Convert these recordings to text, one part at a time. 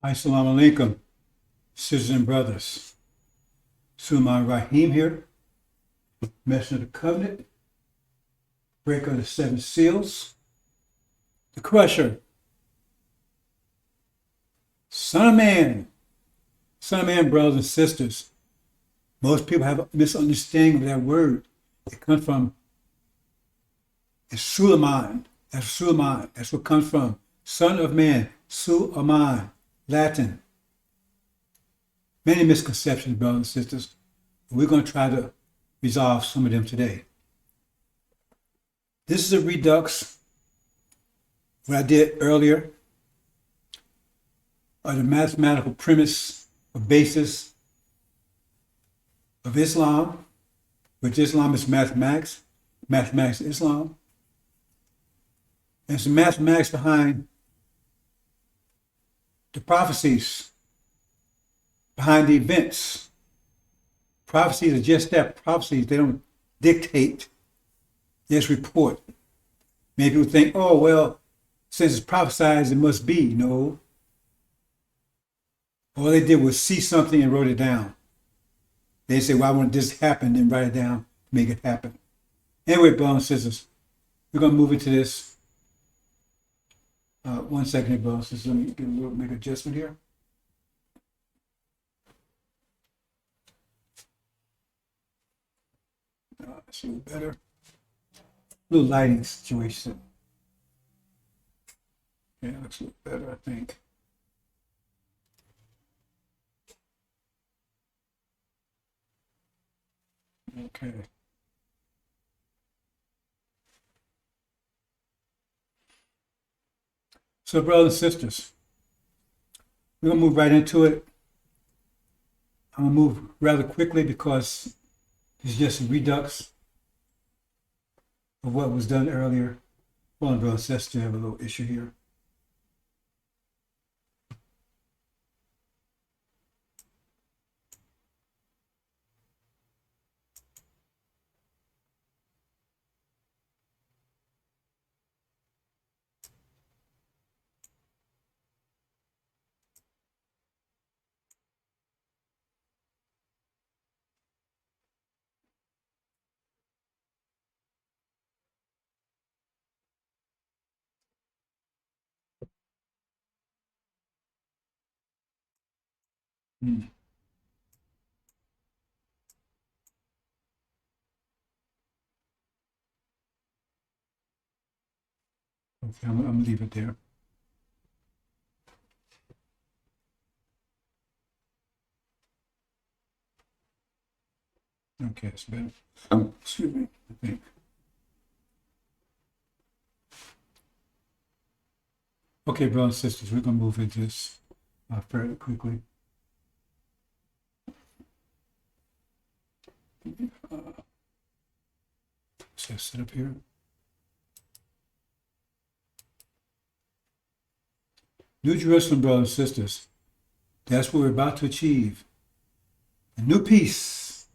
Assalamu alaikum, sisters and brothers. Sulaiman Rahim here, Messenger of the Covenant, breaker of the seven seals, the crusher, son of man. Son of man, brothers and sisters. Most people have a misunderstanding of that word. It comes from it's Suleiman. That's Suleiman. That's what comes from. Son of man, Suleiman, Latin. Many misconceptions, brothers and sisters. We're going to try to resolve some of them today. This is a redux, what I did earlier, of the mathematical premise or basis of Islam, which Islam is mathematics, mathematics is Islam. And it's the mathematics behind the prophecies, behind the events. Prophecies are just that, prophecies. They don't dictate, they just report. Many people think, oh, well, since it's prophesied, it must be. No. All they did was see something and wrote it down. They say, well, I want this to happen, and write it down to make it happen. Anyway, brothers and sisters, we're going to move into this. 1 second here, brothers and sisters. Let me get a little, make an adjustment here. That's a little better. A little lighting situation. Yeah, looks a little better, I think. Okay. So, brothers and sisters, we're going to move right into it. I'm going to move rather quickly because it's just a redux of what was done earlier. Hold on, brothers and sisters, I have a little issue here. Hmm. Okay, I'm going to leave it there. Okay, it's better. Excuse me, I think. Okay, brothers and sisters, we're going to move into this fairly quickly. So sit up here. New Jerusalem, brothers and sisters, that's what we're about to achieve. A new peace,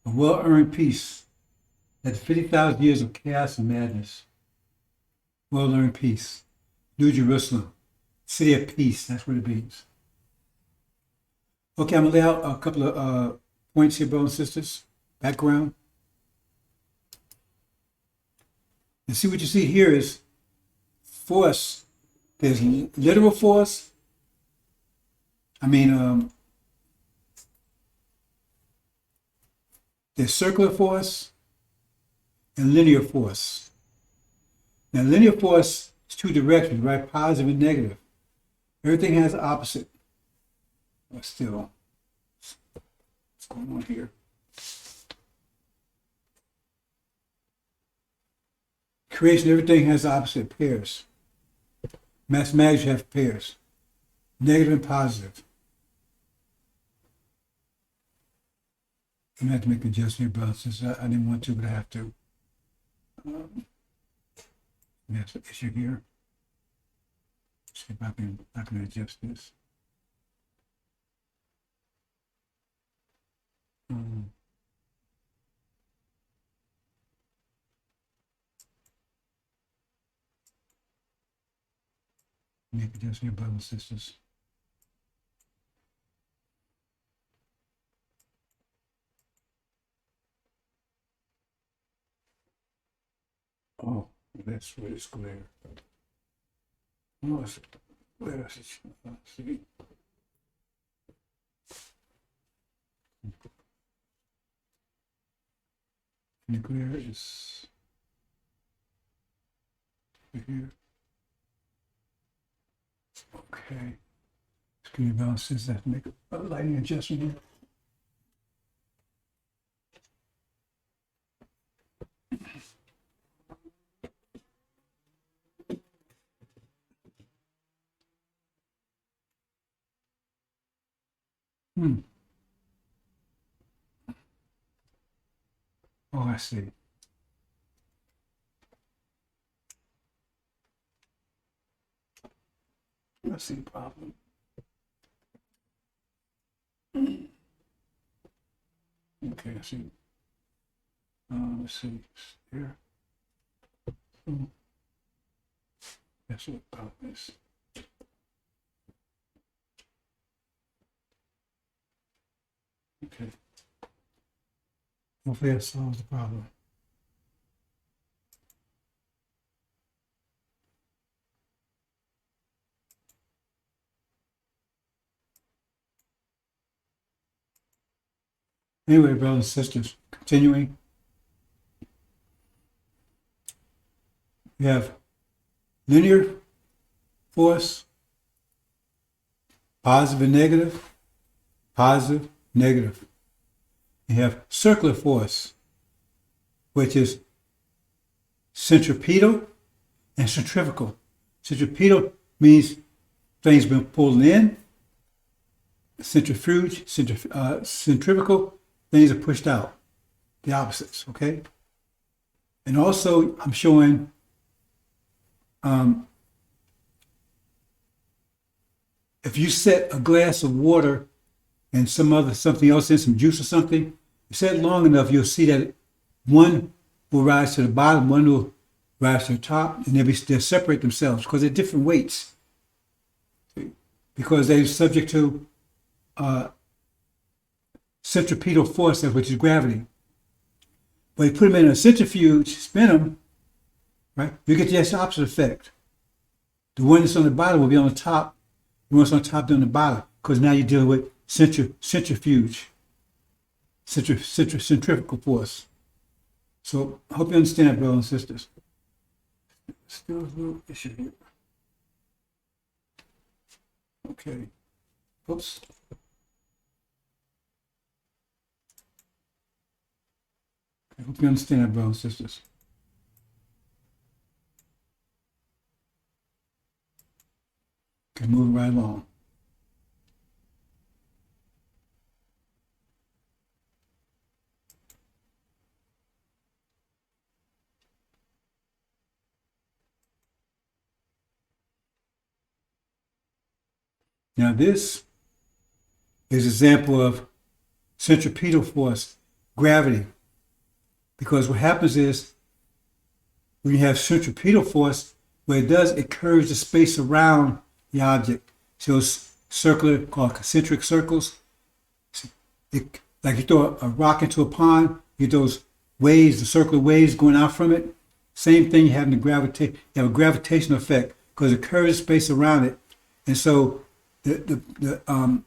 a well-earned peace, after 50,000 years of chaos and madness. Well-earned peace. New Jerusalem, city of peace, that's what it means. Okay, I'm going to lay out a couple of points here, brothers and sisters. Background. And see what you see here is force. There's literal force. There's circular force and linear force. Now, linear force is two directions, right? Positive and negative. Everything has the opposite. But still, what's going on here? Creation, everything has the opposite pairs. Mathematics, you have pairs, negative and positive. I'm going to have to make an adjustment here, brothers, since I didn't want to, but I have to. That's an issue here. See if I can adjust this. Make it just here, brothers and sisters. Oh, that's really square. Oh, it's where is it? See? Nuclear is here. Okay. Screen balances that make a lighting adjustment here. Oh, I see. I see the problem. Okay, I see. Let's see. Here. That's what the problem is. Okay. Hopefully that solves the problem. Anyway, brothers and sisters, continuing. We have linear force, positive and negative, positive, negative. You have circular force, which is centripetal and centrifugal. Centripetal means things being pulled in. Centrifugal, things are pushed out. The opposites, okay? And also, I'm showing if you set a glass of water and something else in, some juice or something, you set it long enough, you'll see that one will rise to the bottom, one will rise to the top, and they'll separate themselves because they're different weights. Because they're subject to centripetal force, which is gravity. But you put them in a centrifuge, spin them, right? You get the opposite effect. The one that's on the bottom will be on the top. The one that's on the top, be on the bottom, because now you're dealing with centrifuge, centrifugal force. So I hope you understand that, brothers and sisters. Still a little issue here. Okay. Oops. I hope you understand that, brothers and sisters. Okay, moving right along. Now this is an example of centripetal force, gravity. Because what happens is when you have centripetal force, what it does, it curves the space around the object. So it's circular, called concentric circles. Like you throw a rock into a pond, you get those waves, the circular waves going out from it. Same thing you have in the you have a gravitational effect because it curves the space around it. And so the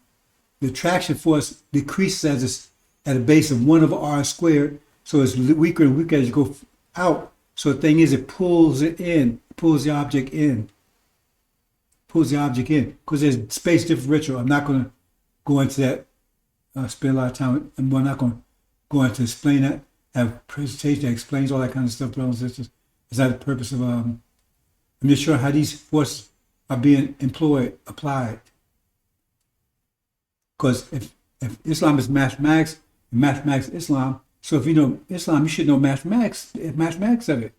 traction force decreases at a base of 1 over r squared. So it's weaker and weaker as you go out. So the thing is, it pulls it in, pulls the object in, because there's space differential. I'm not going to go into that, spend a lot of time, and we're not going to go into explain that, have a presentation that explains all that kind of stuff, brothers and sisters. Is that the purpose of, I'm just showing how these forces are being applied. Because if Islam is mathematics, and mathematics is Islam, so if you know Islam, you should know mathematics of it.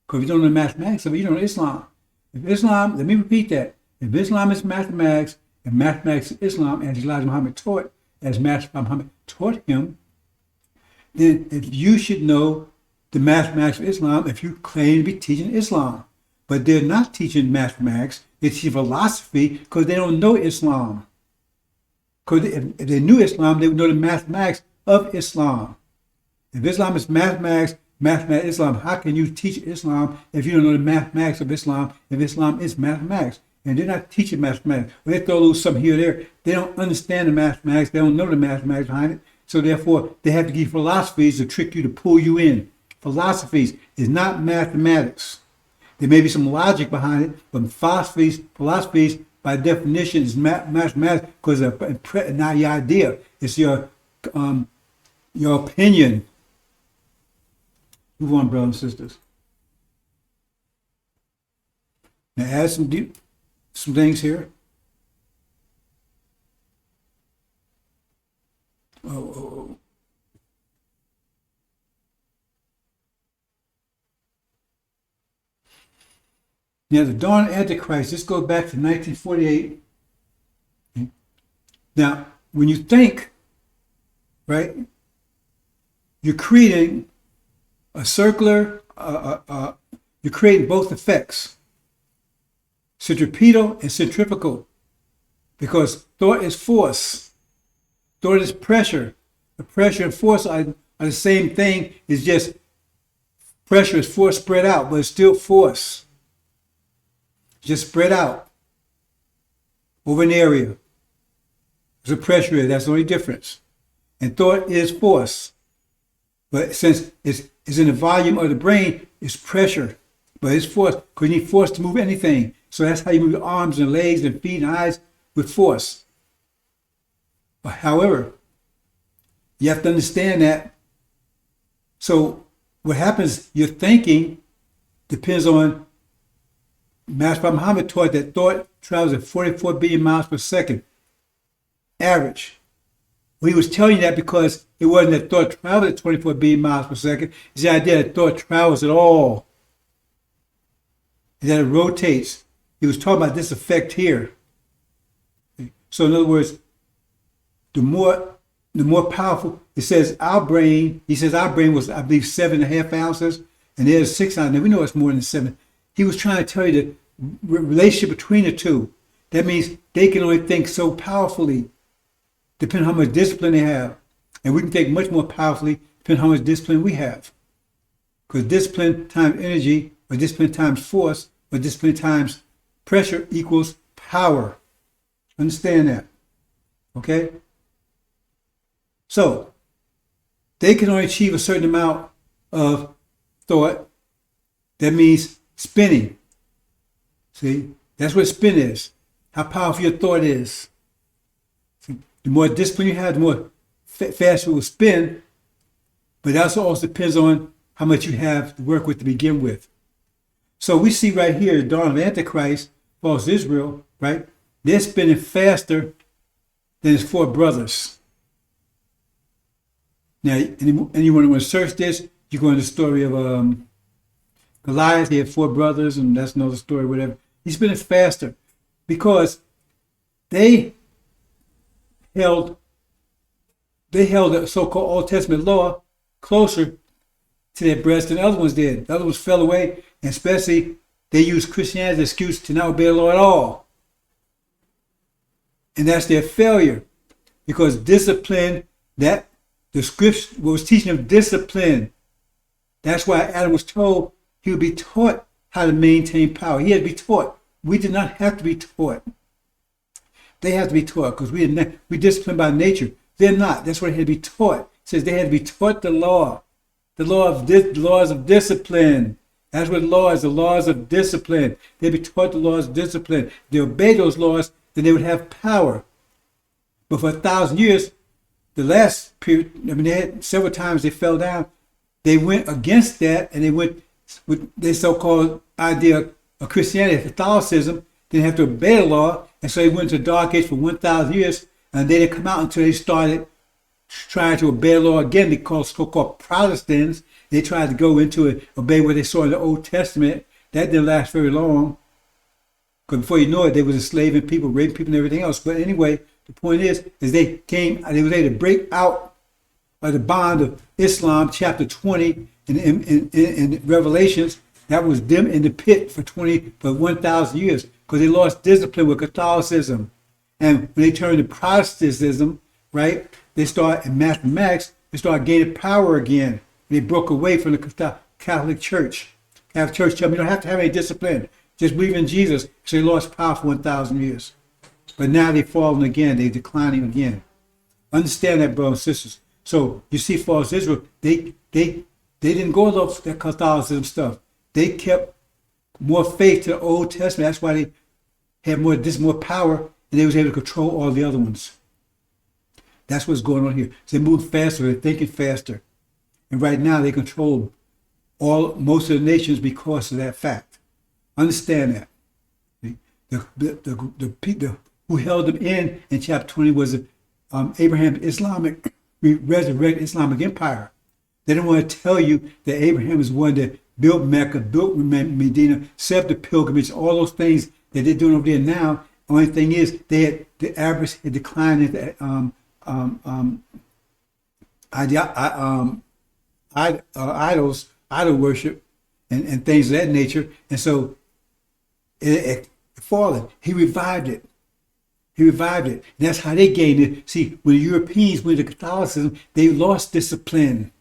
Because if you don't know mathematics of it, you don't know Islam. If Islam, let me repeat that. If Islam is mathematics, and mathematics is Islam, as Elijah Muhammad taught, as Master Muhammad taught him, then if you should know the mathematics of Islam if you claim to be teaching Islam. But they're not teaching mathematics, they teach philosophy because they don't know Islam. Because if they knew Islam, they would know the mathematics of Islam. If Islam is mathematics, mathematics Islam. How can you teach Islam if you don't know the mathematics of Islam, if Islam is mathematics? And they're not teaching mathematics. When they throw a little something here or there, they don't understand the mathematics. They don't know the mathematics behind it. So therefore, they have to give philosophies to trick you, to pull you in. Philosophies is not mathematics. There may be some logic behind it, but philosophies by definition is mathematics because it's not your idea. It's your opinion. Move on, brothers and sisters. Now add some things here. Oh. Now, the dawn of Antichrist, this goes back to 1948. Okay. Now, when you think, right, you're creating a circular, you're creating both effects, centripetal and centrifugal, because thought is force, thought is pressure. The pressure and force are the same thing. It's just pressure is force spread out, but it's still force. Just spread out over an area. There's a pressure is. That's the only difference. And thought is force. But since it's in the volume of the brain, it's pressure. But it's force, because you need force to move anything. So that's how you move your arms and legs and feet and eyes, with force. However, you have to understand that. So what happens, your thinking depends on, Master Muhammad taught that thought travels at 44 billion miles per second, average. Well, he was telling you that because it wasn't that thought travels at 24 billion miles per second. It's the idea that thought travels at all, and that it rotates. He was talking about this effect here. So in other words, the more powerful, it says our brain, he says our brain was, I believe, 7.5 ounces, and there's 6 ounces. Now we know it's more than 7. He was trying to tell you the relationship between the two. That means they can only think so powerfully, depending on how much discipline they have. And we can think much more powerfully, depending on how much discipline we have. Because discipline times energy, or discipline times force, or discipline times pressure equals power. Understand that. Okay? So, they can only achieve a certain amount of thought. That means spinning. See, that's what spin is. How powerful your thought is. See, the more discipline you have, the more faster it will spin. But that also depends on how much you have to work with to begin with. So we see right here, the dawn of Antichrist, false Israel, right? They're spinning faster than his 4 brothers. Now, anyone who wants to search this, you go into the story of Goliath. He had 4 brothers, and that's another story, whatever. He's spinning faster because they held the so-called Old Testament law closer to their breast than the other ones did. The other ones fell away, and especially they used Christianity as an excuse to not obey the law at all. And that's their failure, because discipline, that the scripture was teaching them discipline. That's why Adam was told he would be taught how to maintain power. He had to be taught. We did not have to be taught. They have to be taught because we disciplined by nature. They're not. That's why they had to be taught. It says they had to be taught the law. The laws of discipline. That's what law is, the laws of discipline. They'd be taught the laws of discipline. If they obey those laws, then they would have power. But for 1,000 years, the last period, they had several times they fell down. They went against that, and they went with their so-called idea of Christianity, Catholicism. They didn't have to obey the law, and so they went into the dark age for 1,000 years, and they didn't come out until they started trying to obey the law again. They called so-called Protestants. They tried to go into it, obey what they saw in the Old Testament. That didn't last very long, because before you know it, they was enslaving people, raping people, and everything else. But anyway, the point is they was able to break out of the bond of Islam, chapter 20 in Revelations. That was them in the pit for 1,000 years, because they lost discipline with Catholicism. And when they turned to Protestantism, right, they start in mathematics, they start gaining power again. They broke away from the Catholic Church. Catholic Church told them you don't have to have any discipline. Just believe in Jesus. So they lost power for 1,000 years. But now they've fallen again. They're declining again. Understand that, brothers and sisters. So you see, false Israel, they didn't go to that Catholicism stuff. They kept more faith to the Old Testament. That's why they had more power, and they was able to control all the other ones. That's what's going on here. So they move faster. They're thinking faster, and right now they control most of the nations because of that fact. Understand that. The people who held them in chapter 20 was Abraham's Islamic resurrected Islamic empire. They didn't want to tell you that Abraham is one that built Mecca, built Medina, set up the pilgrimage, all those things that they're doing over there now. Only thing is, the average had declined into idol worship, and things of that nature. And so it fallen. He revived it. And that's how they gained it. See, when the Europeans went to Catholicism, they lost discipline.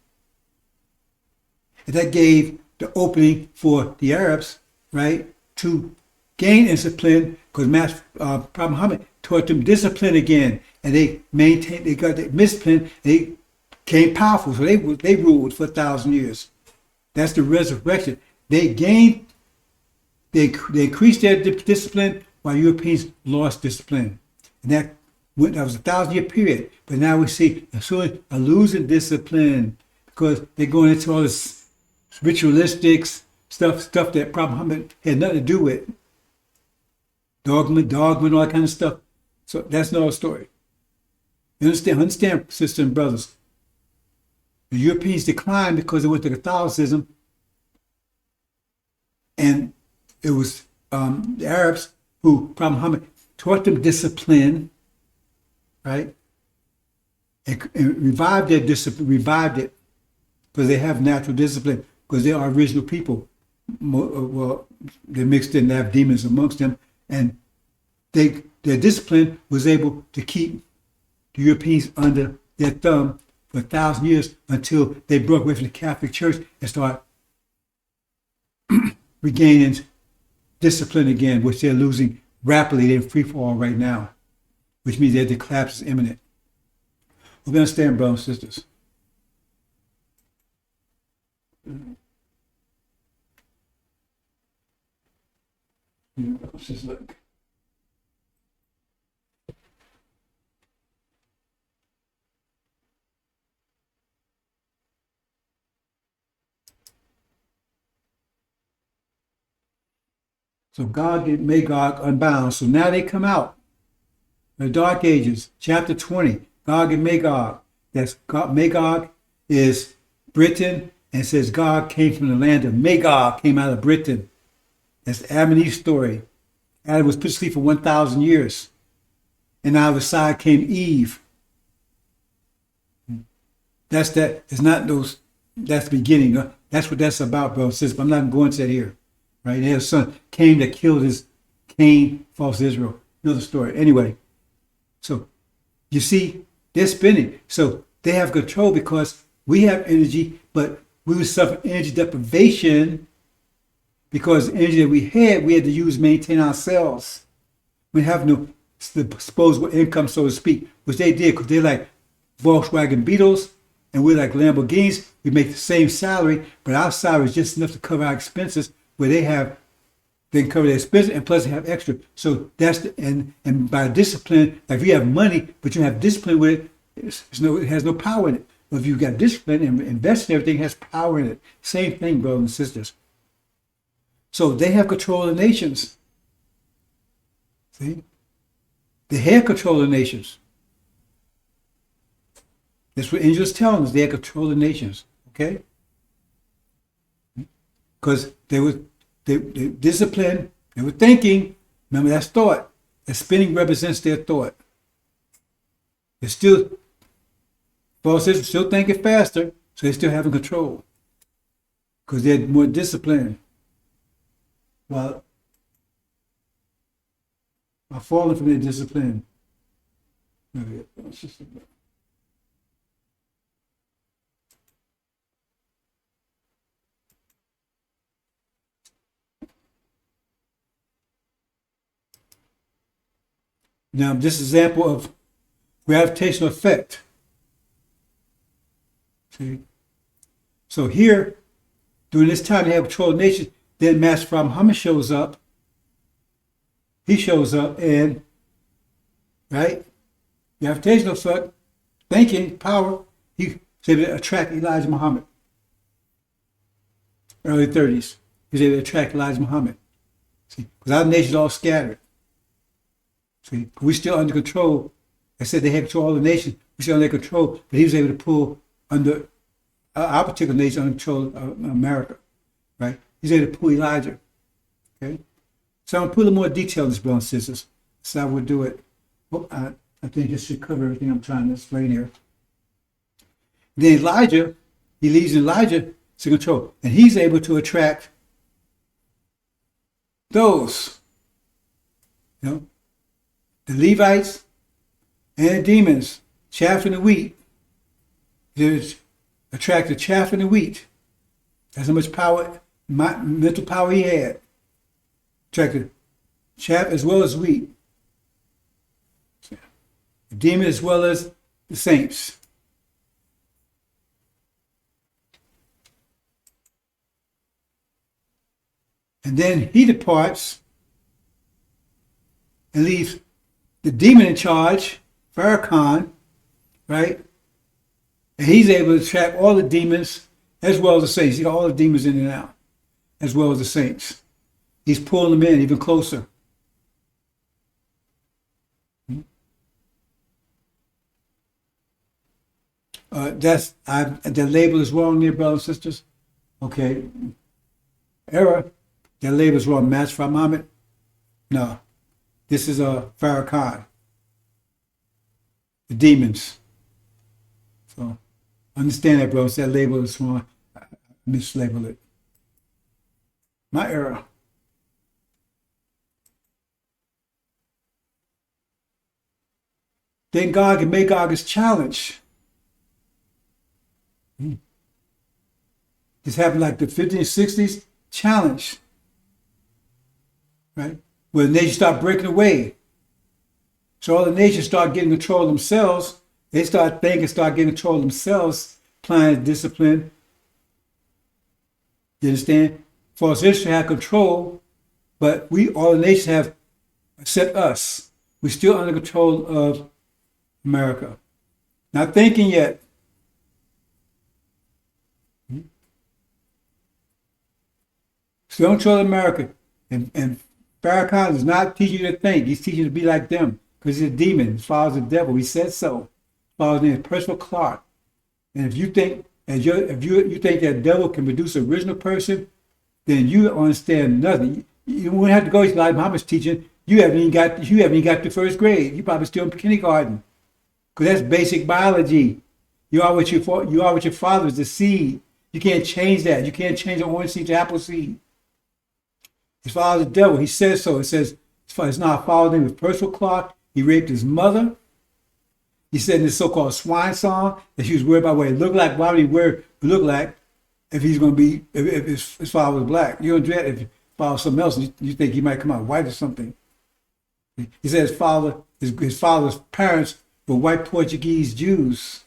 And that gave the opening for the Arabs, right, to gain discipline, because Prophet Muhammad taught them discipline again, and they got the discipline. They became powerful, so they ruled for 1,000 years. That's the resurrection. They increased their discipline while Europeans lost discipline, and that was a 1,000-year period. But now we see a losing discipline because they're going into all this ritualistic stuff that Prophet Muhammad had nothing to do with. Dogma, and all that kind of stuff. So that's another story. You understand, sisters and brothers. The Europeans declined because they went to Catholicism, and it was the Arabs who Prophet Muhammad taught them discipline, right? And revived their discipline, revived it, because they have natural discipline, because they are original people. Well, they mixed in, they have demons amongst them, and their discipline was able to keep the Europeans under their thumb for 1,000 years until they broke away from the Catholic Church and started regaining discipline again, which they're losing rapidly. They're in free fall right now, which means their collapse is imminent. We understand, brothers and sisters. Let's just look. So God made Gog unbound. So now they come out. The Dark Ages, chapter 20, Gog and Magog. Magog is Britain, and it says Gog came from the land of Magog, came out of Britain. That's the Adam and Eve story. Adam was put to sleep for 1,000 years. And out of the side came Eve. That's that. It's not those. That's the beginning. That's what that's about, bro. But I'm not going to that here. Right? They had a son, Cain, that killed Cain, false Israel. Another story. Anyway, so you see, they're spinning. So they have control because we have energy, but we would suffer energy deprivation because the energy that we had to use to maintain ourselves. We have no disposable income, so to speak, which they did because they're like Volkswagen Beetles and we're like Lamborghinis. We make the same salary, but our salary is just enough to cover our expenses, where they can cover their expenses and plus they have extra. So that's and by discipline, like if you have money but you have discipline with it, it has no power in it. But if you've got discipline and invest in everything, it has power in it. Same thing, brothers and sisters. So they have control of the nations. See? They have control of the nations. That's what angels telling us. They have control of the nations. Okay? Because they disciplined, they were thinking. Remember, that's thought. The spinning represents their thought. They're still, Paul says, still thinking faster, so they're still having control. Because they're more disciplined. While falling from their discipline. Now, this is an example of gravitational effect. See? So here, during this time they have control of nations, then Master Fard Muhammad shows up. He shows up and, right? Gravitational effect, thinking, power, he was able to attract Elijah Muhammad. Early 30s. He was able to attract Elijah Muhammad. See, because our nations all scattered. See, we're still under control. I said they had control of the nation. We're still under control, but he was able to pull under our particular nation under control of America, right? He's able to pull Elijah, okay? So I'm going to put a little more detail in this, brothers and sisters. So I will do it. Well, I think this should cover everything I'm trying to explain here. Then Elijah, he leaves Elijah to control, and he's able to attract those, the Levites and the demons, chaff and the wheat. There's attract the chaff and the wheat. That's how much power, mental power he had. Attracted chaff as well as wheat. The demon as well as the saints. And then he departs and leaves the demon in charge, Farrakhan, right? And he's able to attract all the demons as well as the saints. He got all the demons in and out, as well as the saints. He's pulling them in even closer. That label is wrong there, brothers and sisters. Okay. Error. That label is wrong. Master Fard Muhammad. No. This is Farrakhan. The demons. So understand that, brothers. That label is wrong. I mislabeled it. My error. Then God can make Magog's challenge. This happened like the 50s and 60s challenge, right? Where the nations start breaking away. So all the nations start getting control of themselves. They start thinking, start getting control of themselves, applying discipline. You understand? False Israel had control, but all the nations have, except us. We're still under control of America. Not thinking yet. Still in control of America. And Farrakhan is not teaching you to think. He's teaching you to be like them. Because he's a demon. His father's the devil. He said so. His father's name is Percival Clark. And if you think you think that devil can produce an original person, then you don't understand nothing. You wouldn't have to go to Elijah Muhammad's teaching. You haven't even got to first grade. You're probably still in kindergarten. Because that's basic biology. You are what your father is, the seed. You can't change that. You can't change an orange seed to apple seed. His father's the devil. He says so. It says it's not a father's name. It was Percival Clark. He raped his mother. He said in this so-called swine song that she was worried about what he looked like. Why would he look like if he's going to be, if his father was black? You don't do that if his father was something else. You think he might come out white or something. He said his father's parents were white Portuguese Jews.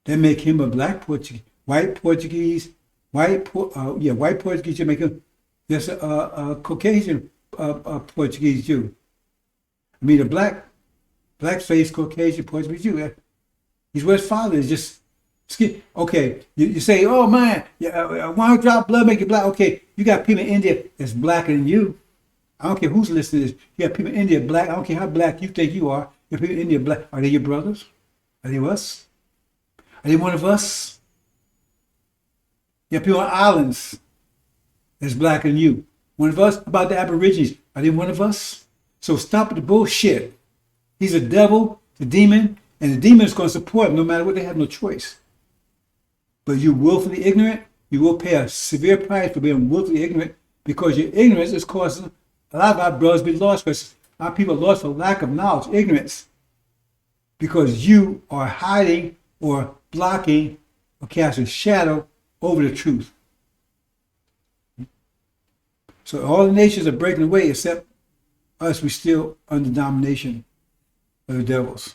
That make him a black Portuguese, white Portuguese Jamaican. Yes, a Caucasian Portuguese Jew. I mean, a black-faced Caucasian Portuguese Jew. He's where his father is. Just okay. You say, oh man, why drop blood make you black? Okay, you got people in India that's blacker than you. I don't care who's listening to this. You got people in India black. I don't care how black you think you are. You got people in India black. Are they your brothers? Are they us? Are they one of us? You got people on islands that's blacker than you. One of us? About the Aborigines. Are they one of us? So stop the bullshit. He's a devil, the demon, and the demon is going to support him no matter what. They have no choice. But you're willfully ignorant. You will pay a severe price for being willfully ignorant because your ignorance is causing a lot of our brothers to be lost because our people are lost for lack of knowledge, ignorance. Because you are hiding or blocking or casting shadow over the truth. So all the nations are breaking away except us, we're still under domination of the devils.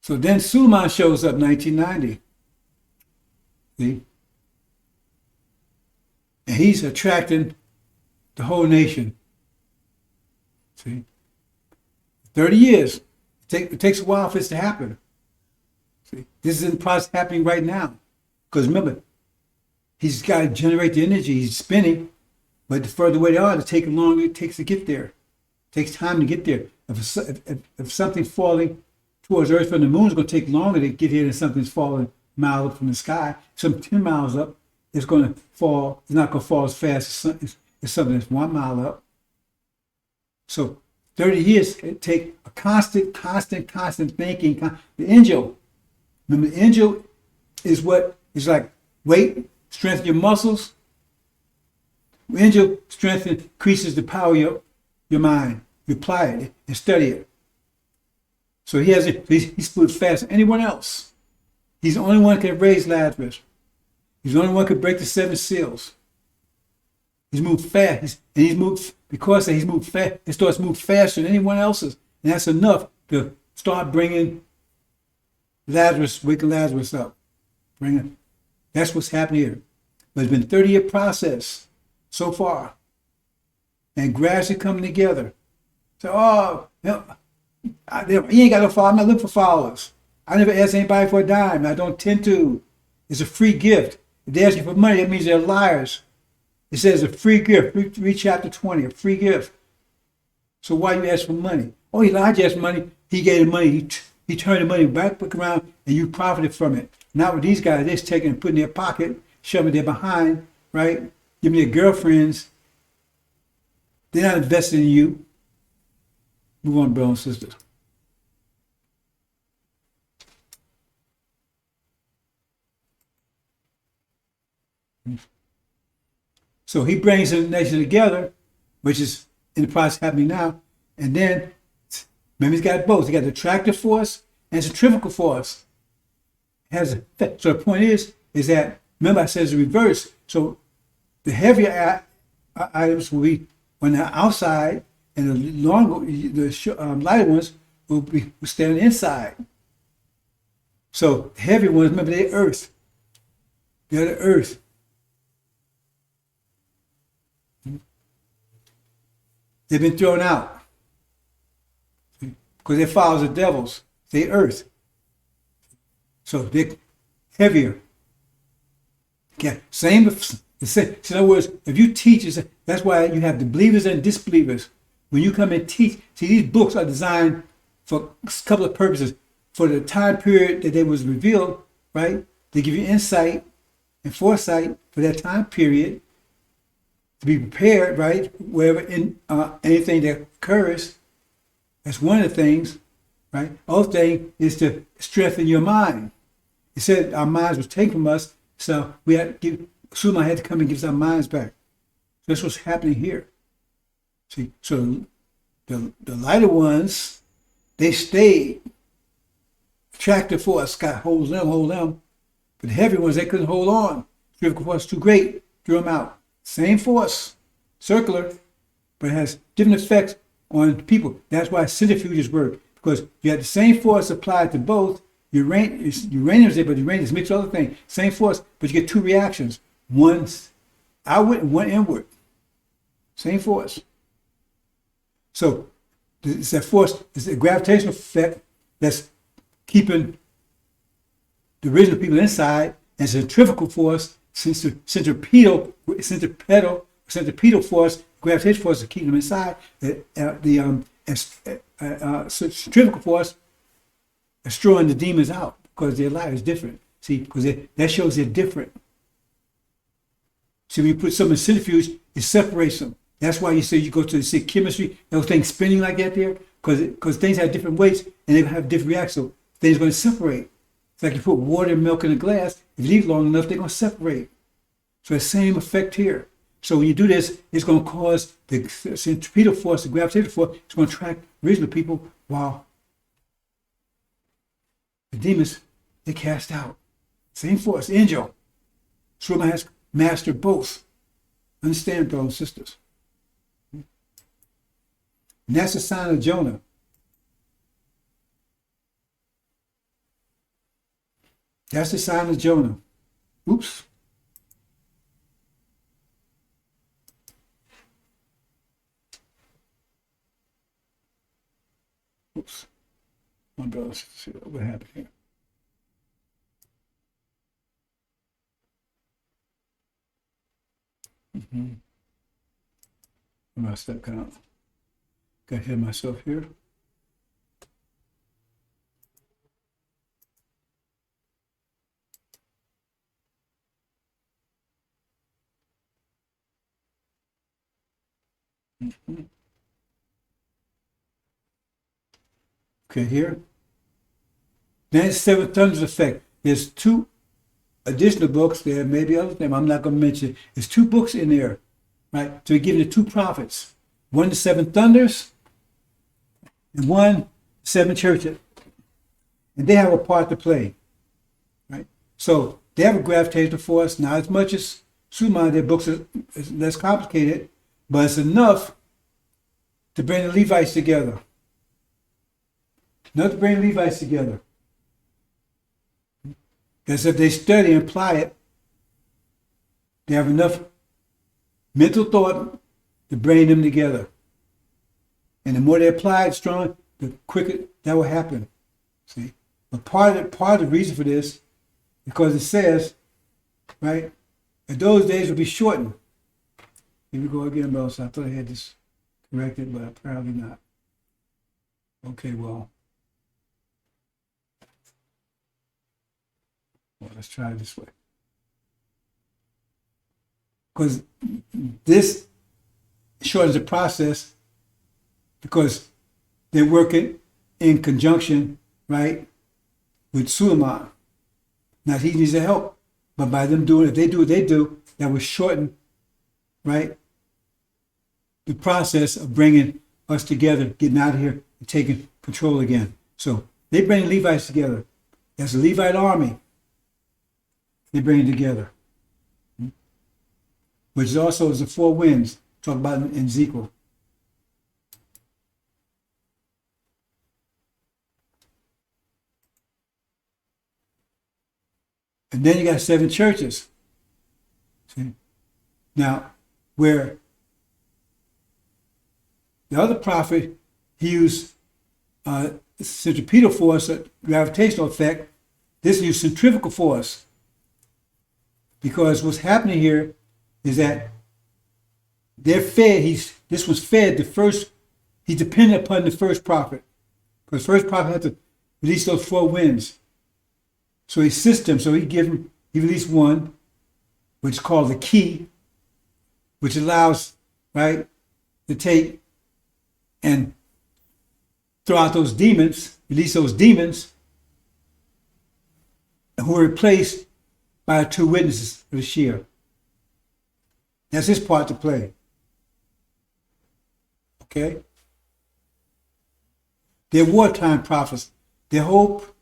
So then Suleiman shows up 1990. See? And he's attracting the whole nation. See? 30 years. It takes a while for this to happen. See? This is in the process happening right now. Because remember, he's got to generate the energy. He's spinning. But the further away they are, the longer it takes to get there. It takes time to get there. If something's falling towards Earth from the moon, it's going to take longer to get here than something's falling miles up from the sky. Some 10 miles up, it's going to fall. It's not going to fall as fast as something that's 1 mile up. So 30 years, it takes a constant thinking. The angel, remember, the angel is what is like weight, strengthen your muscles. The angel increases the power of your mind. You apply it and study it. So he moves faster than anyone else. He's the only one who can raise Lazarus. He's the only one who can break the 7 seals. He's moved fast. Because he's moved fast, it starts to move faster than anyone else's. And that's enough to start bringing waking Lazarus up. That's what's happening here. But it's been a 30-year process so far. And gradually coming together. So, he ain't got no followers. I'm not looking for followers. I never ask anybody for a dime. I don't tend to. It's a free gift. If they ask you for money, that means they're liars. It says a free gift. Read chapter 20, a free gift. So why you ask for money? Oh, Elijah asked for money. He gave the money. He turned the money back around, and you profited from it. Not with these guys. They're just taking and putting in their pocket, shoving their behind, right? Giving their girlfriends. They're not invested in you. Move on, brothers and sisters. So he brings the nation together, which is in the process happening now. And then, remember, he's got both. He got the attractive force and centrifugal force. So the point is that, remember I said it's the reverse. So the heavier items will be on the outside, and the lighter ones will stay on the inside. So the heavy ones, remember, they're earth. They're the earth. They've been thrown out because they're followers of devils. They're earth. So they're heavier. Okay. Same. In other words, if you teach, that's why you have the believers and disbelievers. When you come and teach, see, these books are designed for a couple of purposes. For the time period that they was revealed, right? They give you insight and foresight for that time period to be prepared, right? Wherever anything that occurs, that's one of the things, right? Other thing is to strengthen your mind. It said our minds was taken from us, so we had to Suleiman had to come and give us our minds back. So that's what's happening here. See, so the lighter ones, they stayed. Attractive force got hold them. But the heavy ones, they couldn't hold on. Centrifugal force too great, threw them out. Same force, circular, but it has different effects on people. That's why centrifuges work, because you have the same force applied to both. Uranium's there, but uranium is mixed with other things. Same force, but you get two reactions. One's outward and one inward. Same force. So it's that force, it's a gravitational effect that's keeping the original people inside, and centrifugal force, centripetal force, gravitational force is keeping them inside. Centrifugal force is throwing the demons out because their life is different. See, because that shows they're different. See, when you put something in centrifuge, it separates them. That's why you say you go to see chemistry, those things spinning like that there, because things have different weights and they have different reactions. So things are going to separate. It's like you put water and milk in a glass. If you leave it long enough, they're going to separate. So the same effect here. So when you do this, it's going to cause the centripetal force, the gravitational force, it's going to attract reasonable people while the demons, they cast out. Same force, angel. Suleiman has mastered both. Understand, brothers and sisters. And that's the sign of Jonah. That's the sign of Jonah. Oops. Oops. My brothers, see what happened here. My step count. Got to hit myself here. Okay, here. Then seven thunders effect. There's two additional books. There may be other things I'm not going to mention. There's two books in there, right? So we're giving the two prophets. One, the seven thunders, and one, seven churches. And they have a part to play, right? So they have a gravitational force, not as much as Suleiman. Their books are less complicated, but it's enough to bring the Levites together. Enough to bring the Levites together. Because if they study and apply it, they have enough mental thought to bring them together. And the more they apply it strong, the quicker that will happen. See? But part of the reason for this, because it says, right, that those days will be shortened. Here we go again, bro. So I thought I had this corrected, but apparently not. Okay, well, let's try it this way. Because this shortens the process because they're working in conjunction, right, with Suleiman. Now, he needs the help, but by them doing, if they do what they do, that will shorten, right, the process of bringing us together, getting out of here and taking control again. So they bring Levites together. There's a Levite army. They bring it together. Which is also is the four winds, talk about in Ezekiel. And then you got seven churches. See? Now, where the other prophet, he used centripetal force, gravitational effect. This used centrifugal force. Because what's happening here is that they're fed, this was fed the first, he depended upon the first prophet. Because the first prophet had to release those four winds. So he assisted him, so he released one, which is called the key, which allows, right, to take and throw out those demons, release those demons, who were replaced by the two witnesses of the Shia. That's his part to play. Okay? They're wartime prophets. They're hope.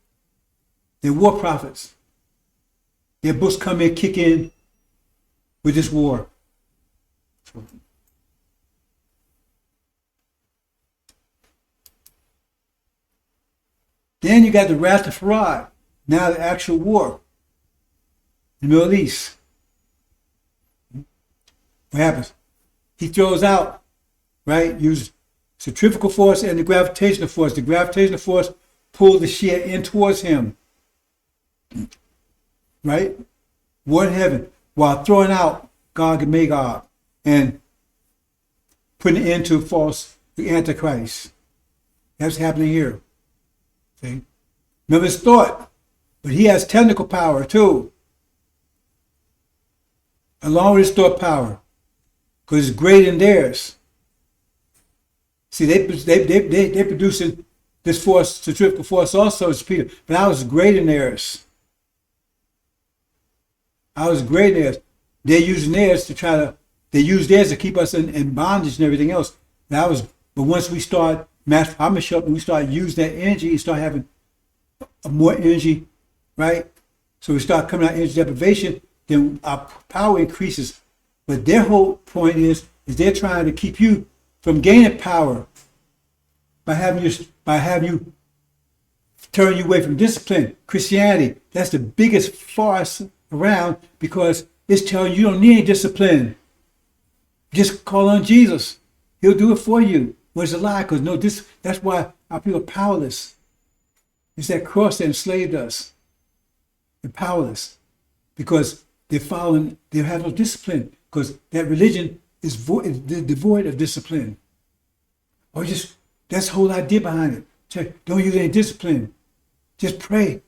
They're war prophets. Their books come in, kick in with this war. Then you got the Wrath of Farad. Now the actual war in the Middle East. What happens? He throws out, right? Use centrifugal force and the gravitational force. The gravitational force pulls the Shia in towards him. Right? War in heaven. While throwing out Gog and Magog and putting an end to the Antichrist. That's happening here. See? Remember his thought, but he has technical power too. Along with his thought power. Because it's greater than theirs. See, they producing this force, centrifugal force also, it's Peter, but I was greater than theirs. I was greater than theirs. They're using theirs they use theirs to keep us in bondage and everything else. But once we start we start using that energy and start having more energy, right? So we start coming out of energy deprivation, then our power increases. But their whole point is they're trying to keep you from gaining power by having you turn you away from discipline. Christianity, that's the biggest farce around because it's telling you don't need any discipline. Just call on Jesus. He'll do it for you. Well, it's a lie because that's why our people are powerless. It's that cross that enslaved us. They're powerless because they have no discipline because that religion is devoid of discipline. Or that's the whole idea behind it. Don't use any discipline. Just pray.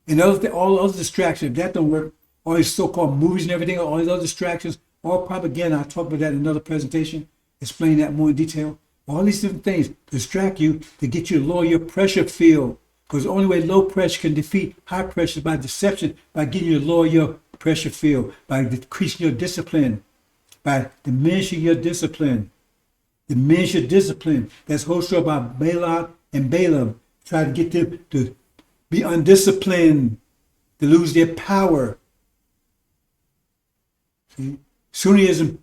And all other distractions, if that don't work, all these so-called movies and everything, all these other distractions, all propaganda. I'll talk about that in another presentation, explain that more in detail. All these different things to distract you, to get you to lower your pressure field. Because the only way low pressure can defeat high pressure is by deception, by getting you to lower your pressure field, by decreasing your discipline, by diminishing your discipline. Diminish your discipline. That's the whole story about Balak and Balaam. Try to get them to be undisciplined, to lose their power. See? Sunniism,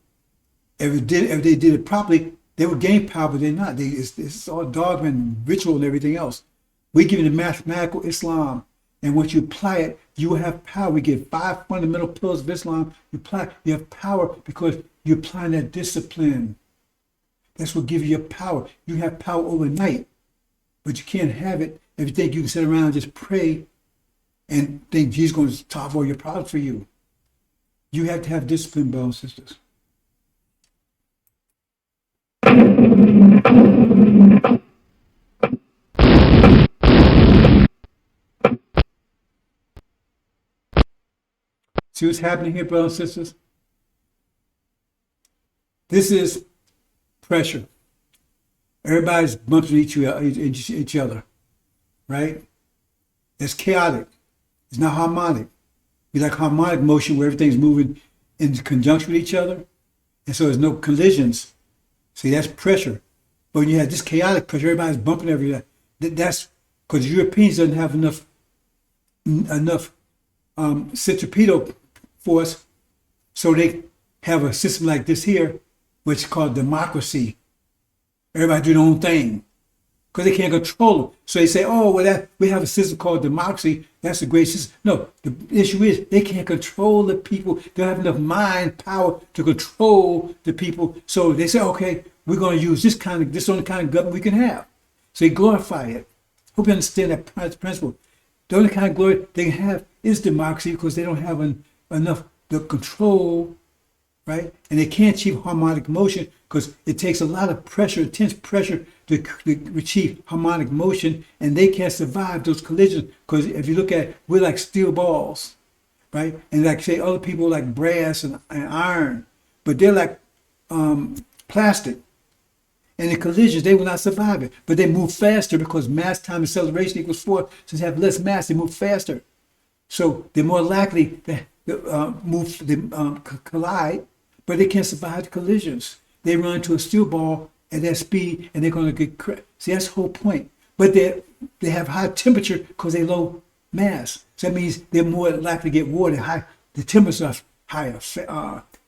if they did it properly, they would gain power, but they're not. It's all dogma and ritual and everything else. We give you the mathematical Islam, and once you apply it, you will have power. We give 5 fundamental pillars of Islam. You have power because you're applying that discipline. That's what gives you your power. You have power overnight, but you can't have it if you think you can sit around and just pray and think Jesus is going to solve all your problems for you. You have to have discipline, brothers and sisters. See what's happening here, brothers and sisters? This is pressure. Everybody's bumping each other, right? It's chaotic. It's not harmonic. We like harmonic motion where everything's moving in conjunction with each other, and so there's no collisions. See, that's pressure. But when you have this chaotic pressure, everybody's bumping everything. That's because Europeans doesn't have enough centripetal force, so they have a system like this here, which is called democracy. Everybody do their own thing because they can't control them. So they say, oh, well, we have a system called democracy. That's a great system. No, the issue is they can't control the people. They don't have enough mind power to control the people. So they say, okay, we're going to use this only kind of government we can have. So they glorify it. Hope you understand that principle. The only kind of glory they can have is democracy because they don't have enough the control, right? And they can't achieve harmonic motion because it takes a lot of pressure, intense pressure to achieve harmonic motion, and they can't survive those collisions because if you look at it, we're like steel balls, right? And like say other people are like brass and iron, but they're like plastic. And in collisions, they will not survive it, but they move faster because mass times acceleration equals 4. Since they have less mass, they move faster. So they're more likely to collide, but they can't survive the collisions. They run into a steel ball at that speed, and they're going to get see, that's the whole point. But they have high temperature because they low mass. So that means they're more likely to get water. The temperatures are higher,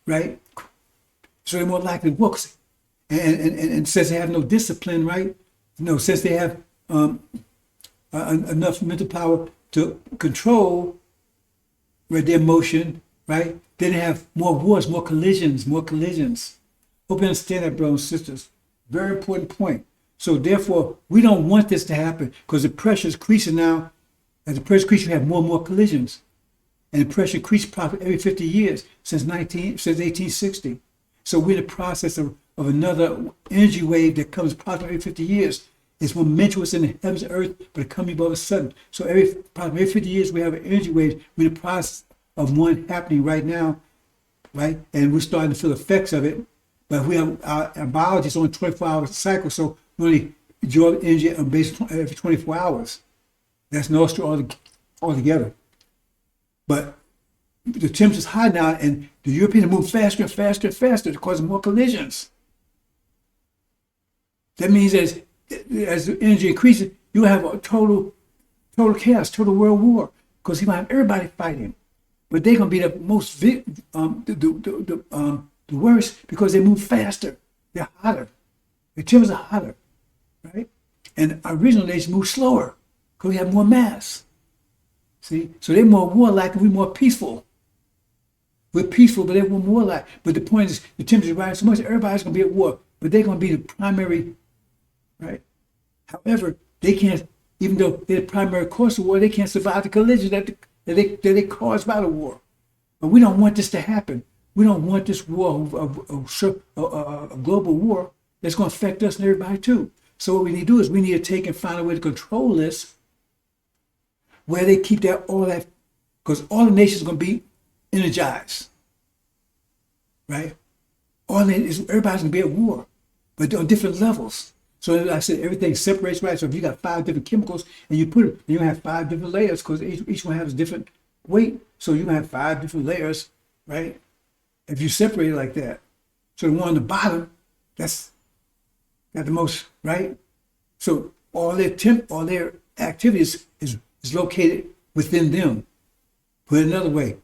right? So they're more likely to walk. And since they have no discipline, right? No, since they have enough mental power to control their motion, right? Then they have more wars, more collisions. Hope you understand that, brothers and sisters. Very important point. So therefore, we don't want this to happen because the pressure is increasing now. As the pressure increases, you have more and more collisions. And the pressure increased probably every 50 years since 1860. So we're in the process of another energy wave that comes approximately every 50 years. It's momentous in the heavens and earth, but it comes all of a sudden. So probably every 50 years we have an energy wave. We're in the process of one happening right now, right? And we're starting to feel effects of it. But we have our biology is on a 24-hour cycle, so we only absorb energy based every 24 hours. That's no extra altogether. But the temperature's high now, and the Europeans move faster and faster and faster to cause more collisions. That means as the energy increases, you have a total chaos, total world war, because you have everybody fighting. but they're gonna be the most the worst because they move faster. They're hotter. The temperatures are hotter, right? And our original nations move slower because we have more mass. See, so they're more warlike and we're more peaceful. We're peaceful, but they're more warlike. But the point is, the temperature rises so much, everybody's gonna be at war, but they're gonna be the primary, right? However, they can't, even though they're the primary cause of war, they can't survive the collision that they caused by the war. But we don't want this to happen. We don't want this war, a global war that's going to affect us and everybody too. So what we need to do is we need to take and find a way to control this, where they keep all that, because all the nations are going to be energized, right? Everybody's going to be at war, but on different levels. So as I said, everything separates, right? So if you got 5 different chemicals and you put it, you have 5 different layers because each one has a different weight. So you have 5 different layers, right? If you separate it like that. So the one on the bottom, that's got the most, right? So all their activities is located within them. Put it another way.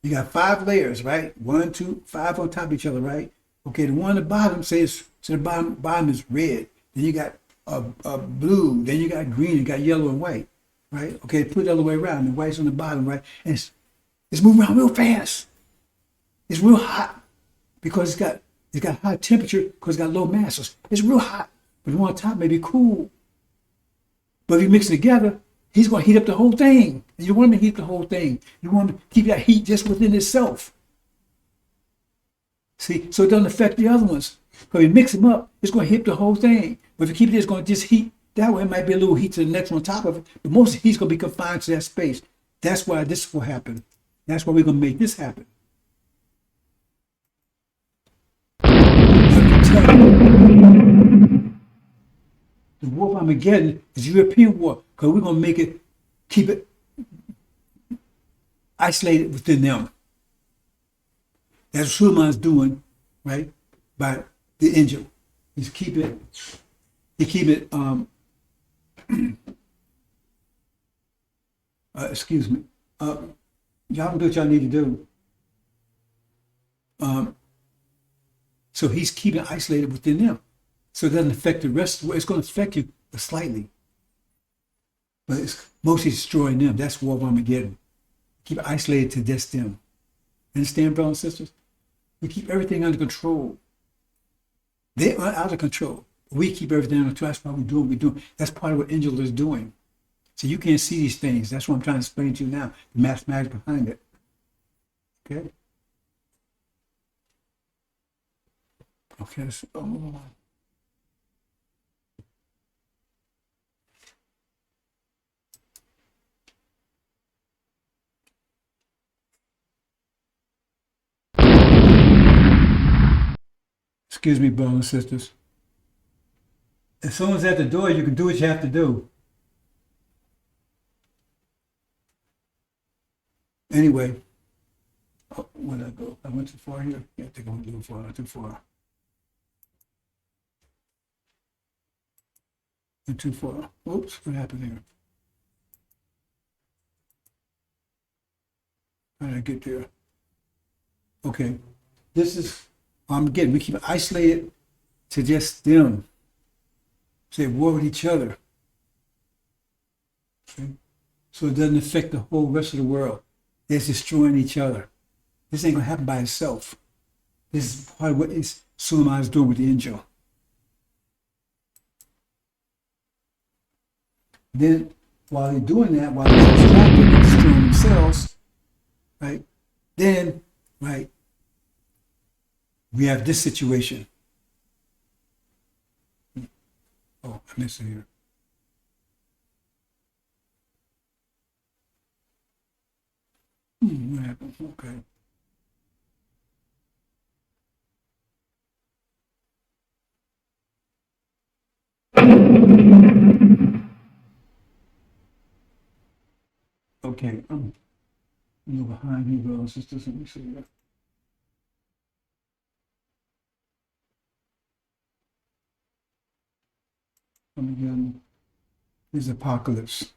You got 5 layers, right? 1, 2, 5 on top of each other, right? Okay, the one on the bottom says, so the bottom is red. Then you got a blue. Then you got green. You got yellow and white, right? Okay, put it the other way around. The white's on the bottom, right? And it's moving around real fast. It's real hot because it's got high temperature because it's got low mass. It's real hot, but the one on top may be cool. But if you mix it together, he's going to heat up the whole thing. And you don't want him to heat the whole thing. You want him to keep that heat just within itself. See, so it doesn't affect the other ones. Because if you mix them up, it's going to hit the whole thing. But if you keep it, it's going to just heat. That way, it might be a little heat to the next one on top of it. But most of the heat's going to be confined to that space. That's why this will happen. That's why we're going to make this happen. The war of Armageddon is European war because we're going to keep it isolated within them. That's what Suleiman's doing, right? By the angel. He keep it, excuse me. Y'all can do what y'all need to do. So he's keeping it isolated within them. So it doesn't affect the rest of the world. It's going to affect you slightly. But it's mostly destroying them. That's war of Armageddon. Keep it isolated to just them. Understand, brothers and sisters? We keep everything under control. They are out of control. We keep everything under control. That's why we do what we do. That's part of what AL-INJIL is doing. So you can't see these things. That's what I'm trying to explain to you now. The mathematics behind it. Okay? Okay, so, excuse me, brothers and sisters. If someone's at the door, you can do what you have to do. Anyway, where did I go? I went too far here. Yeah, I think I went too far. Too far. Went too far. Oops, what happened here? How did I get there? Okay, this is Armageddon. We keep it isolated to just them. So they war with each other. Okay? So it doesn't affect the whole rest of the world. They're destroying each other. This ain't gonna happen by itself. This is part of what Suleiman is doing with the angel. Then, while they're doing that, while they're distracted and destroying themselves, right? Then, right, we have this situation. Oh, I missed it here. What happened? Okay. Okay, I'm a little behind here, brothers and sisters. Let me see that. Again, this apocalypse.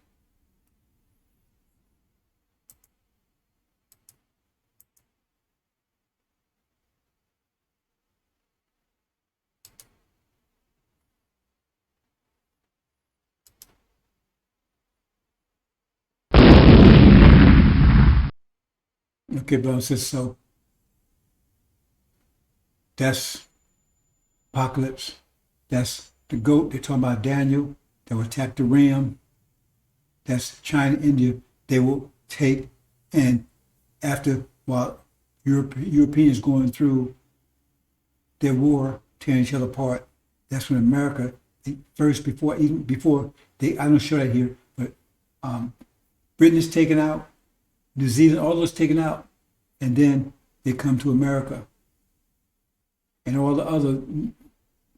Okay, brothers and sisters, so that's apocalypse. That's the goat. They're talking about Daniel that will attack the ram. That's China, India. They will take, and after while Europeans going through their war, tearing each other apart, that's when America first before they I don't show that here, but Britain is taken out, New Zealand, all those taken out, and then they come to America, and all the other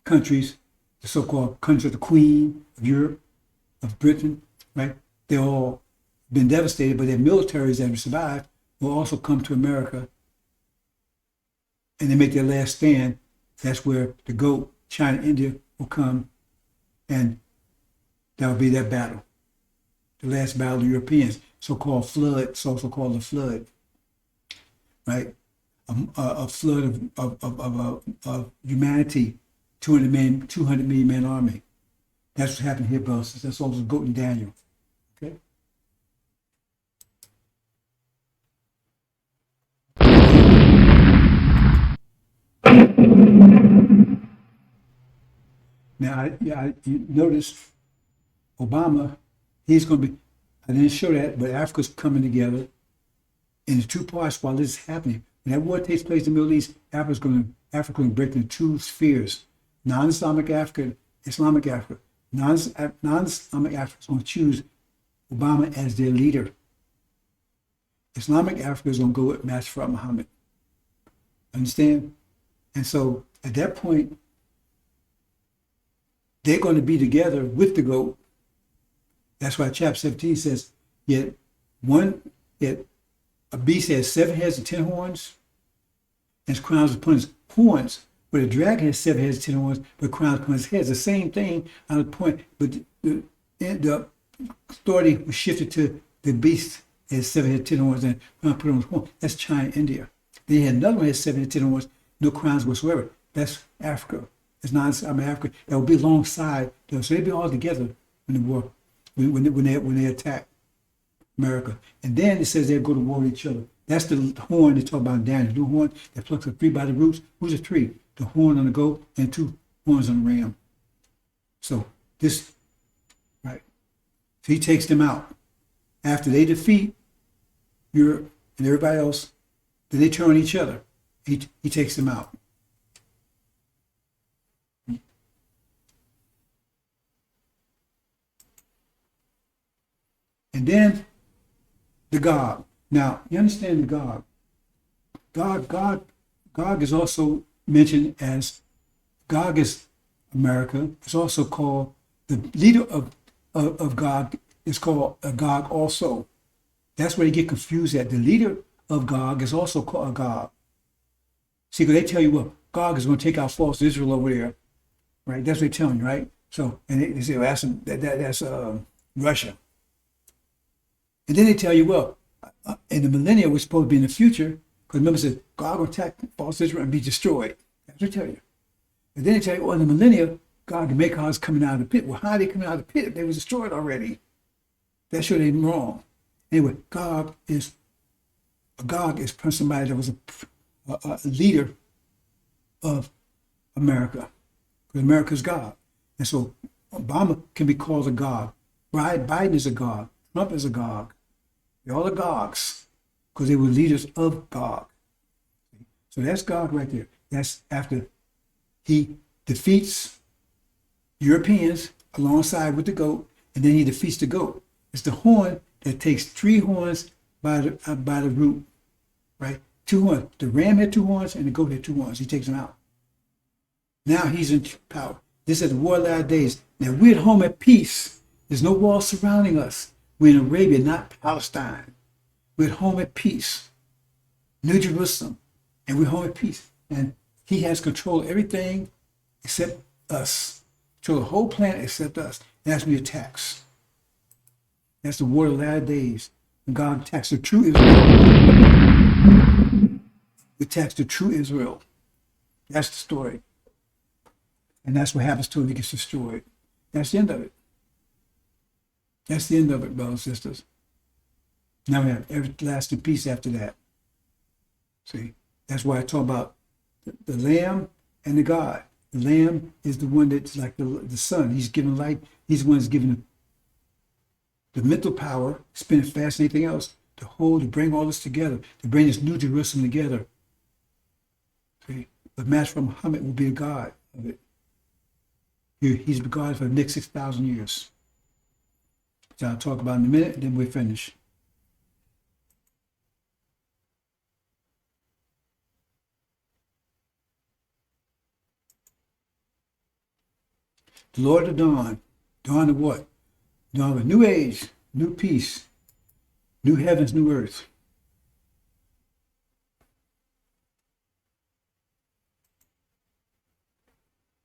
countries, the so-called countries of the Queen of Europe, of Britain, right? They all been devastated, but their militaries that have survived will also come to America, and they make their last stand. That's where the GOAT, China, India, will come, and that will be their battle. The last battle of the Europeans, so-called flood, it's also called the flood, right? A flood of humanity, 200 million man army. That's what happened here, brothers. That's also GOAT and Daniel. Okay. Now, you notice Obama, he's going to be, I didn't show that, but Africa's coming together in the two parts while this is happening. When that war takes place in the Middle East, Africa's going to break into two spheres: non-Islamic Africa, Islamic Africa. Non-Islamic Africa is going to choose Obama as their leader. Islamic Africa is going to go with Master Muhammad. Understand? And so at that point, they're going to be together with the GOAT. That's why chapter 17 says, yet a beast has 7 heads and 10 horns, and his crowns upon his horns. But a dragon has 7 heads and 10 horns, but crowns upon his heads. The same thing on the point, but the authority was shifted to the beast has 7 heads, 10 horns, and crown put on his horn. That's China, India. Then you had another one that has 7 heads, 10 horns, no crowns whatsoever. That's Africa. It's not Africa. That will be alongside them. So they'll be all together in the war when they attack America. And then it says they'll go to war with each other. That's the horn they talk about in Daniel. The horn that plucks a tree by the roots. Who's a tree? The horn on the goat and 2 horns on the ram. So this, right? So he takes them out. After they defeat Europe and everybody else, then they turn on each other. He takes them out. And then the Gog. Now, you understand the Gog. Gog is also mentioned as, Gog is America. It's also called, the leader of Gog is called a Gog also. That's where they get confused at. The leader of Gog is also called a Gog. See, because they tell you, well, Gog is going to take out false Israel over there, right? That's what they're telling you, right? So, and they say, well, that's Russia. And then they tell you, well, in the millennia, we're supposed to be in the future, because remember, it says, God will attack false Israel and be destroyed. That's what they tell you. And then they tell you, well, in the millennia, God can make us coming out of the pit. Well, how are they coming out of the pit if they were destroyed already? That should have been wrong. Anyway, Gog is somebody that was a leader of America, because America's God. And so Obama can be called a Gog. Biden is a Gog. Trump is a Gog. They're all the Gogs, because they were leaders of Gog. So that's Gog right there. That's after he defeats Europeans alongside with the goat, and then he defeats the goat. It's the horn that takes 3 horns by the root, right? 2 horns. The ram had 2 horns, and the goat had 2 horns. He takes them out. Now he's in power. This is the war of the days. Now we're at home at peace. There's no wall surrounding us. We're in Arabia, not Palestine. We're at home at peace. New Jerusalem. And we're home at peace. And he has control of everything except us. Control the whole planet except us. And that's when he attacks. That's the war of the latter days. And God attacks the true Israel. He attacks the true Israel. That's the story. And that's what happens to him. He gets destroyed. That's the end of it. That's the end of it, brothers and sisters. Now we have everlasting peace after that. See, that's why I talk about the Lamb and the God. The Lamb is the one that's like the Son. He's given life. He's the one that's given the mental power, spin it fast than anything else, to hold, to bring all this together, to bring this new Jerusalem together. See, but Master Muhammad will be a God of it. He's the God for the next 6,000 years. Which I'll talk about in a minute, and then we'll finish. The Lord of Dawn. Dawn of what? Dawn of a new age, new peace, new heavens, new earth.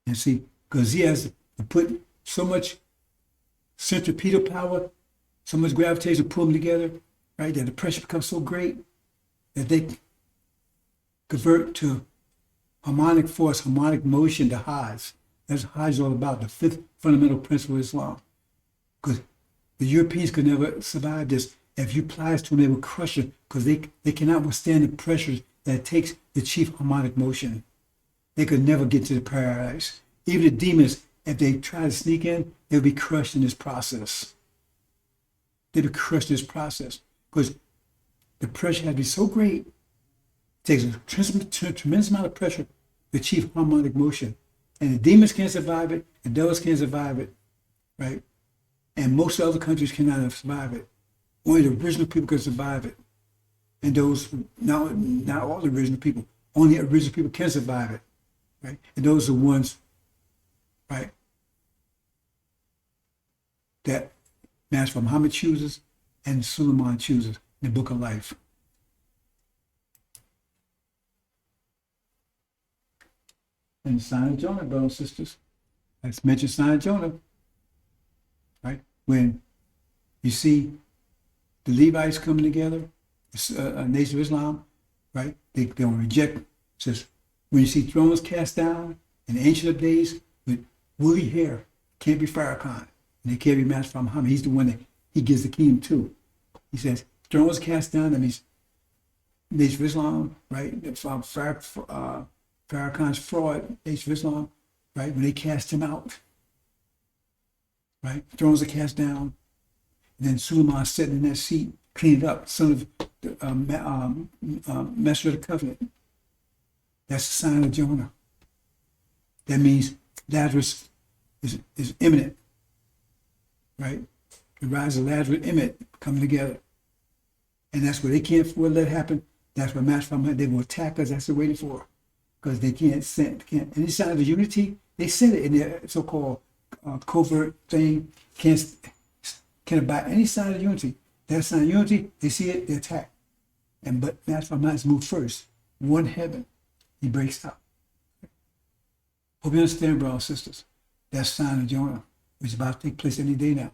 And see, because he has put so much centripetal power, so much gravitation to pull them together, right? That the pressure becomes so great that they convert to harmonic force, harmonic motion, the Hajj. That's what Hajj is all about, the fifth fundamental principle of Islam. Because the Europeans could never survive this. If you apply this to them, they will crush it because they cannot withstand the pressures that it takes to achieve harmonic motion. They could never get to the paradise. Even the demons, if they try to sneak in, they'll be crushed in this process. They'll be crushed in this process because the pressure has to be so great. It takes a tremendous amount of pressure to achieve harmonic motion. And the demons can't survive it, the devils can't survive it, right? And most other countries cannot survive it. Only the original people can survive it. And those, not all the original people, only original people can survive it, right? And those are the ones, right, that Master Muhammad chooses and Suleiman chooses in the Book of Life. And the sign of Jonah, brothers and sisters. Let's mention sign of Jonah, right? When you see the Levites coming together, the Nation of Islam, right? They don't reject. It says, when you see thrones cast down in the ancient of days with woolly hair, can't be Farrakhan, and they can't be Master Muhammad. He's the one that he gives the kingdom to. He says, thrones cast down, that means Nation of Islam, right? Farrakhan's fraud, Nation of Islam, right? When they cast him out, right? Thrones are cast down. And then Suleiman sitting in that seat, cleaned up, son of the Master of the Covenant. That's the sign of Jonah. That means Lazarus is imminent, right? The rise of Lazarus imminent, coming together. And that's what they can't afford to let happen. That's what Master Muhammad, they will attack us. That's what they're waiting for. Because they can't any sign of the unity, they send it in their so-called covert thing, can't abide any sign of unity. That sign of unity, they see it, they attack. But Master Muhammad has moved first. One heaven, he breaks out. Hope you understand, brothers and sisters. That's sign of Jonah, which is about to take place any day now.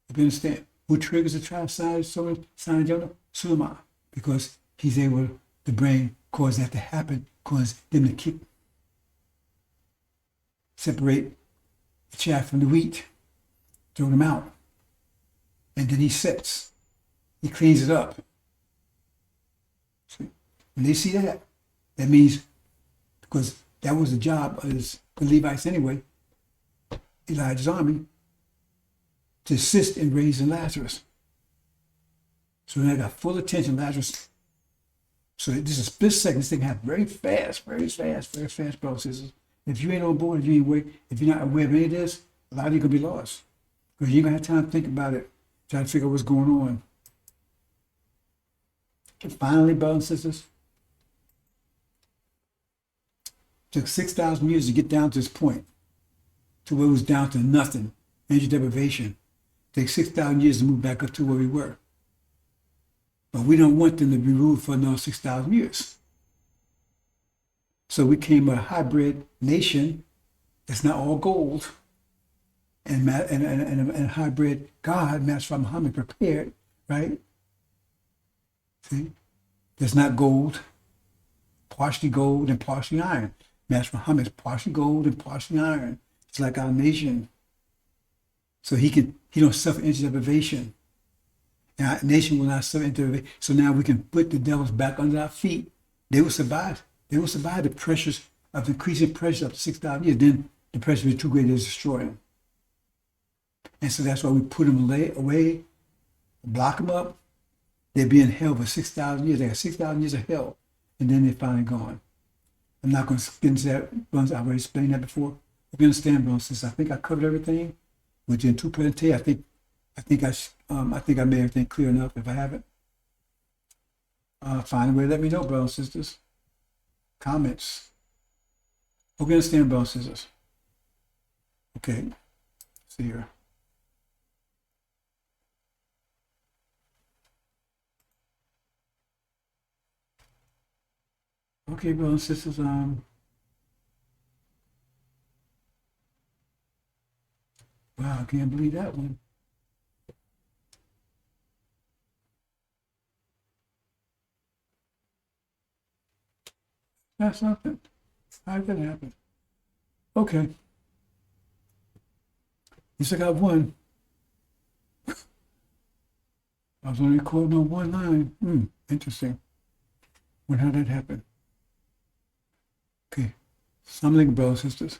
Hope you understand. Who triggers the trial sign of Jonah? Suleiman, because he's able to cause that to happen, cause them to separate the chaff from the wheat, throw them out. And then he sits. He cleans it up. See? When they see that, that means, because that was the job of the Levites anyway, Elijah's army, to assist in raising Lazarus. So when they got full attention, Lazarus. So this is a split second. This thing happened very fast, brothers and sisters. If you ain't on board, if you're not aware of any of this, a lot of you are going to be lost. Because you ain't going to have time to think about it, try to figure out what's going on. And finally, brothers and sisters, it took 6,000 years to get down to this point, to where it was down to nothing, energy deprivation. It takes 6,000 years to move back up to where we were. But we don't want them to be ruled for another 6,000 years. So we came a hybrid nation that's not all gold, and a hybrid God, Master Muhammad, prepared, right? See? That's not gold, partially gold and partially iron. Master Muhammad is partially gold and partially iron. It's like our nation. So he don't suffer energy deprivation. And our nation will not suffer into. So now we can put the devils back under our feet. They will survive. They will survive the pressures of increasing pressure up to 6,000 years. Then the pressure will be too great to destroy them. And so that's why we put them away, block them up. They'll be in hell for 6,000 years. They got 6,000 years of hell, and then they're finally gone. I'm not going to get into that. I've already explained that before. If you understand, brothers and sisters, I think I covered everything within 2 presentations. I think I made everything clear enough. If I haven't, find a way to let me know, brothers and sisters. Comments. Hope you understand, brothers and sisters. Okay, see here. Okay, brothers and sisters. Wow, I can't believe that one. That's something. How did that happen? Okay. At least I got one. I was only recording on one line. Interesting. Wonder how that happened. Okay. Something, brothers and sisters.